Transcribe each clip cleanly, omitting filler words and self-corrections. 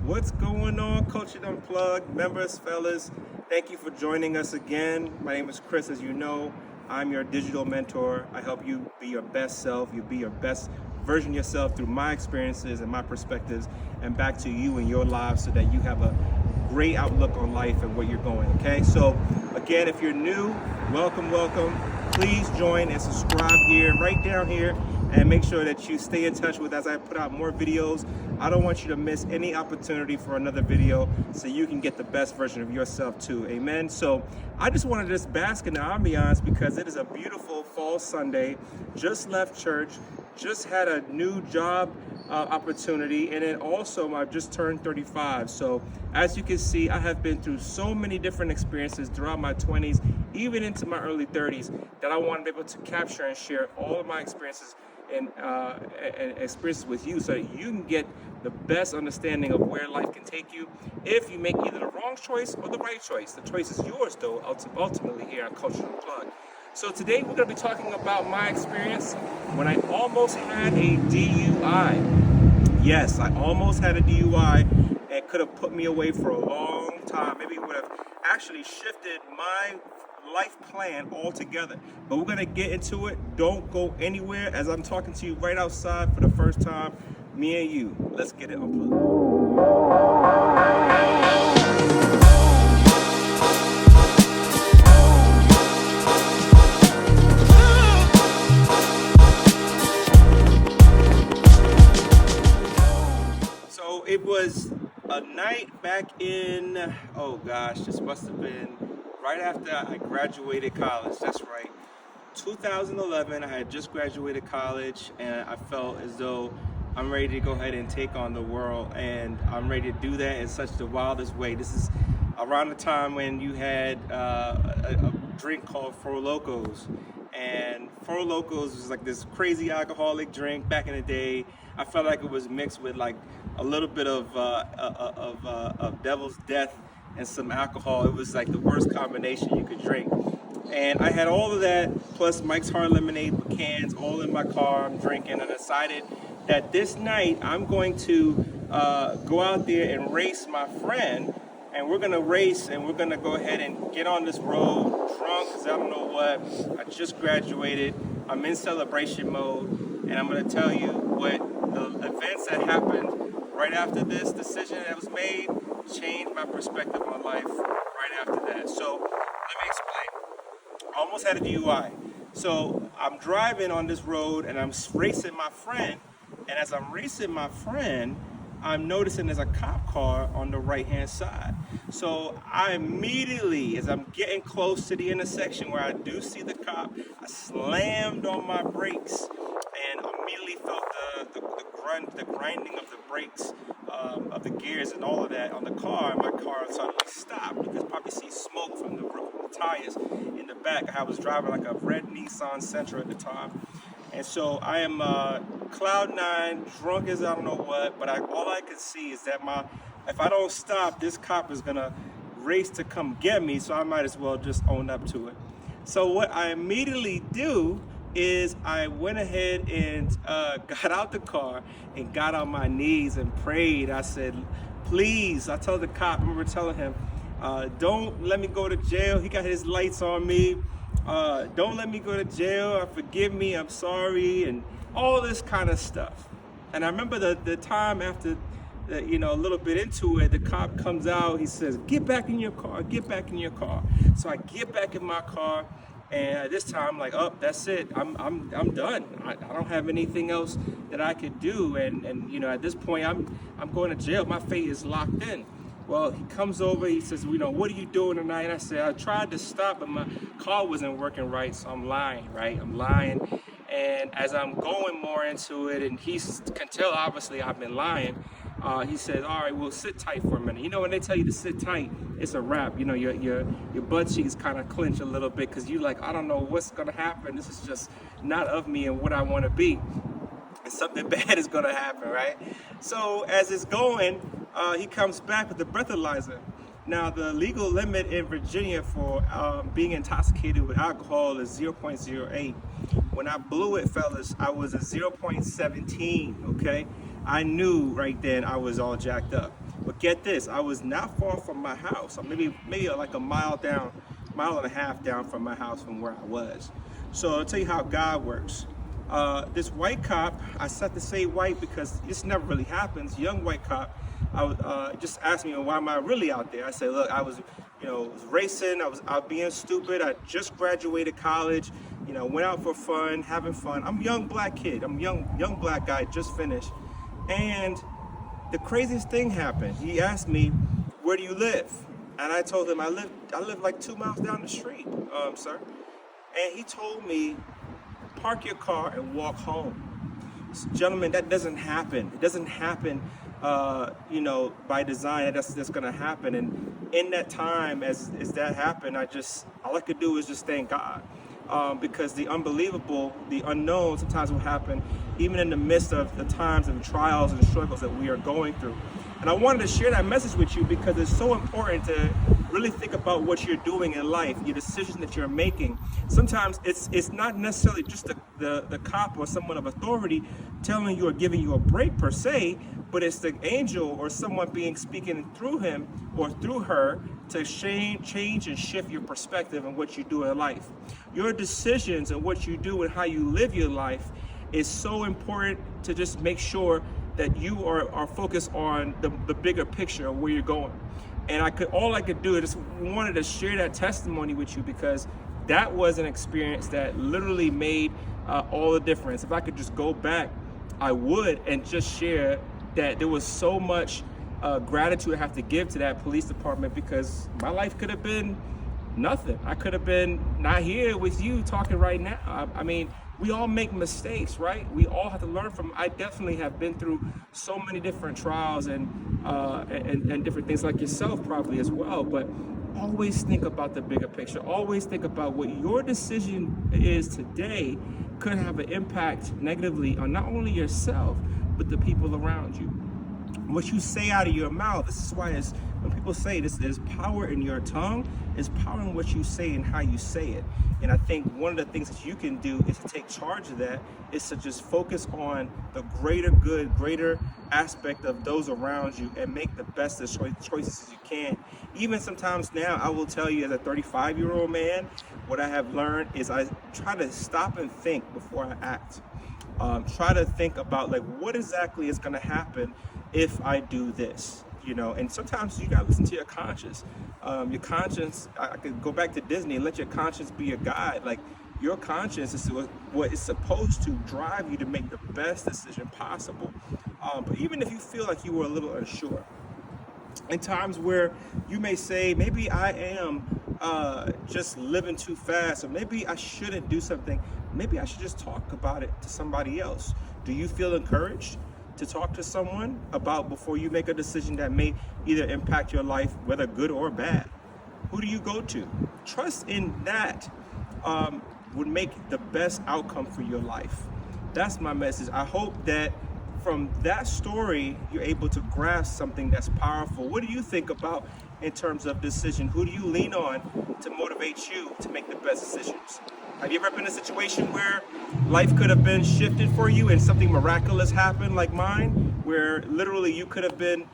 What's going on, Coaching Unplugged members, fellas? Thank you for joining us again. My name is Chris. As you know, I'm your digital mentor. I help you be your best self. You be your best version of yourself through my experiences and my perspectives and back to you and your lives so that you have a great outlook on life and where you're going, okay? So again, if you're new, welcome. Please join and subscribe here, right down here, and make sure that you stay in touch with as I put out more videos. I don't want you to miss any opportunity for another video so you can get the best version of yourself too, amen? So I just wanted to just bask in the ambiance because it is a beautiful fall Sunday. Just left church, just had a new job opportunity, and then also I've just turned 35. So as you can see, I have been through so many different experiences throughout my 20s, even into my early 30s, that I want to be able to capture and share all of my experiences and experiences with you so that you can get the best understanding of where life can take you if you make either the wrong choice or the right choice. The choice is yours, though, ultimately here on Coaching Unplugged. So today we're going to be talking about my experience when I almost had a DUI. Yes, I almost had a DUI and could have put me away for a long time. Maybe it would have actually shifted my life plan altogether. But we're going to get into it. Don't go anywhere as I'm talking to you right outside for the first time. Me and you. Let's get it unplugged. So it was a night back in, oh gosh, this must have been right after I graduated college. That's right. 2011, I had just graduated college and I felt as though I'm ready to go ahead and take on the world, and I'm ready to do that in such the wildest way. This is around the time when you had a drink called Four Locos, and Four Locos was like this crazy alcoholic drink back in the day. I felt like it was mixed with like a little bit of Devil's Death and some alcohol. It was like the worst combination you could drink. And I had all of that, plus Mike's Hard Lemonade with cans, all in my car. I'm drinking, and I decided that this night I'm going to go out there and race my friend. And we're going to race, and we're going to go ahead and get on this road drunk, because I don't know what. I just graduated. I'm in celebration mode. And I'm going to tell you what the events that happened right after this decision that was made changed my perspective on life right after that. So let me explain. I almost had a DUI. So I'm driving on this road and I'm racing my friend. And as I'm racing my friend, I'm noticing there's a cop car on the right-hand side. So I immediately, as I'm getting close to the intersection where I do see the cop, I slammed on my brakes and immediately felt the grinding of the brakes, of the gears and all of that on the car. And my car suddenly stopped. You could probably see smoke from the tires in the back. I was driving like a red Nissan Sentra at the time. And so I am cloud nine, drunk as I don't know what, but all I could see is that if I don't stop, this cop is gonna race to come get me, so I might as well just own up to it. So what I immediately do is I went ahead and got out the car and got on my knees and prayed. I said, please, I told the cop, I remember telling him, don't let me go to jail. He got his lights on me. Don't let me go to jail. Forgive me. I'm sorry. And all this kind of stuff. And I remember the time after, a little bit into it, the cop comes out. He says, get back in your car. Get back in your car. So I get back in my car. And this time I'm like, oh, that's it. I'm done. I don't have anything else that I could do. And at this point, I'm going to jail. My fate is locked in. Well, he comes over, he says, what are you doing tonight? And I said, I tried to stop, but my car wasn't working right, so I'm lying, right? I'm lying. And as I'm going more into it, and he can tell, obviously, I've been lying, he says, all right, well, sit tight for a minute. When they tell you to sit tight, it's a wrap. Your butt cheeks kind of clench a little bit because you're like, I don't know what's going to happen. This is just not of me and what I want to be. And something bad is going to happen, right? So as it's going, he comes back with the breathalyzer. Now, the legal limit in Virginia for being intoxicated with alcohol is 0.08. When I blew it, fellas, I was a 0.17, okay? I knew right then I was all jacked up. But get this, I was not far from my house. So maybe like a mile and a half down from my house from where I was. So I'll tell you how God works. This white cop, I set to say white because this never really happens. Young white cop, just asked me, why am I really out there? I said, look, I was racing. I was out being stupid. I just graduated college. Went out for fun, having fun. I'm a young black kid. I'm a young black guy, just finished. And the craziest thing happened. He asked me, where do you live? And I told him, I live like 2 miles down the street, sir. And he told me, park your car and walk home. Gentlemen, that doesn't happen. It doesn't happen, by design. That's going to happen. And in that time, as that happened, all I could do is just thank God. Because the unbelievable, the unknown sometimes will happen even in the midst of the times and trials and struggles that we are going through. And I wanted to share that message with you because it's so important to really think about what you're doing in life, your decisions that you're making. Sometimes it's not necessarily just the cop or someone of authority telling you or giving you a break per se, but it's the angel or someone speaking through him or through her to change and shift your perspective on what you do in life. Your decisions and what you do and how you live your life is so important to just make sure that you are focused on the bigger picture of where you're going. And all I could do is just wanted to share that testimony with you because that was an experience that literally made all the difference. If I could just go back, I would, and just share that there was so much gratitude I have to give to that police department because my life could have been nothing. I could have been not here with you talking right now. I mean, we all make mistakes, right? We all have to learn from. I definitely have been through so many different trials and different things like yourself probably as well. But always think about the bigger picture. Always think about what your decision is today could have an impact negatively on not only yourself, but the people around you. What you say out of your mouth, this is why when people say this, there's power in your tongue, there's power in what you say and how you say it. And I think one of the things that you can do is to take charge of that, is to just focus on the greater good, greater aspect of those around you and make the best of choices as you can. Even sometimes now, I will tell you as a 35-year-old man, what I have learned is I try to stop and think before I act. Try to think about what exactly is going to happen if I do this, and sometimes you gotta listen to your conscience. Your conscience, I could go back to Disney and let your conscience be your guide. Your conscience is what is supposed to drive you to make the best decision possible. But even if you feel like you were a little unsure, in times where you may say, maybe I am just living too fast, or maybe I shouldn't do something, maybe I should just talk about it to somebody else. Do you feel encouraged to talk to someone about before you make a decision that may either impact your life, whether good or bad? Who do you go to? Trust in that would make the best outcome for your life. That's my message. I hope that from that story, you're able to grasp something that's powerful. What do you think about in terms of decision? Who do you lean on to motivate you to make the best decisions? Have you ever been in a situation where life could have been shifted for you and something miraculous happened like mine, where literally you could have been,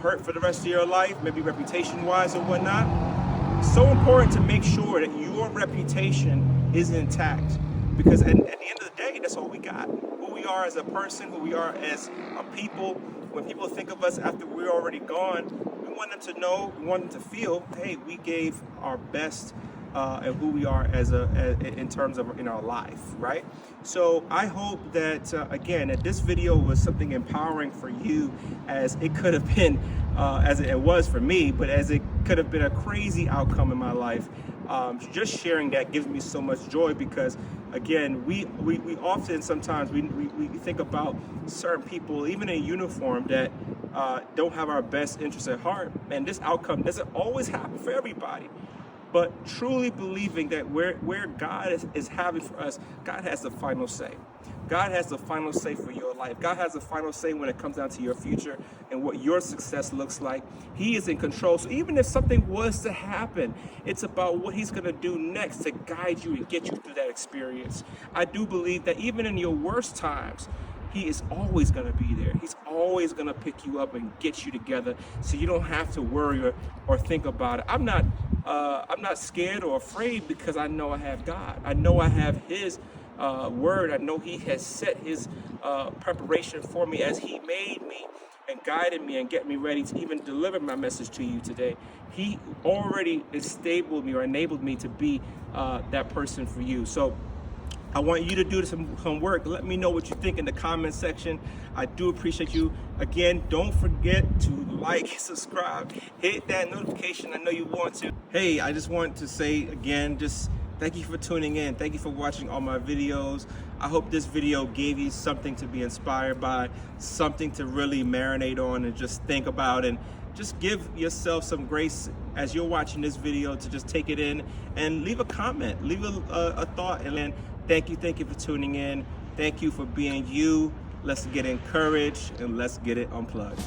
hurt for the rest of your life, maybe reputation-wise or whatnot? So important to make sure that your reputation is intact, because at the end of the day, that's all we got. Who we are as a person, who we are as a people. When people think of us after we're already gone, we want them to know, we want them to feel, hey, we gave our best and who we are in terms of in our life, right? So I hope that again, that this video was something empowering for you, as it could have been, as it was for me, but as it could have been a crazy outcome in my life. Just sharing that gives me so much joy, because again, we often sometimes we think about certain people, even in uniform, that don't have our best interests at heart, and this outcome doesn't always happen for everybody. But truly believing that where God is having for us, God has the final say. God has the final say for your life. God has the final say when it comes down to your future and what your success looks like. He is in control. So even if something was to happen, it's about what he's going to do next to guide you and get you through that experience. I do believe that even in your worst times, He is always going to be there. He's always going to pick you up and get you together, so you don't have to worry or think about it. I'm not scared or afraid, because I know I have God. I know I have His word. I know He has set His preparation for me as He made me and guided me and get me ready to even deliver my message to you today. He already enabled me to be that person for you. So I want you to do some work. Let me know what you think in the comment section. I do appreciate you. Again, don't forget to like, subscribe, hit that notification. I know you want to. Hey, I just want to say again, just thank you for tuning in. Thank you for watching all my videos. I hope this video gave you something to be inspired by, something to really marinate on and just think about, and just give yourself some grace as you're watching this video to just take it in and leave a comment, leave a thought. And then thank you for tuning in. Thank you for being you. Let's get encouraged and let's get it unplugged.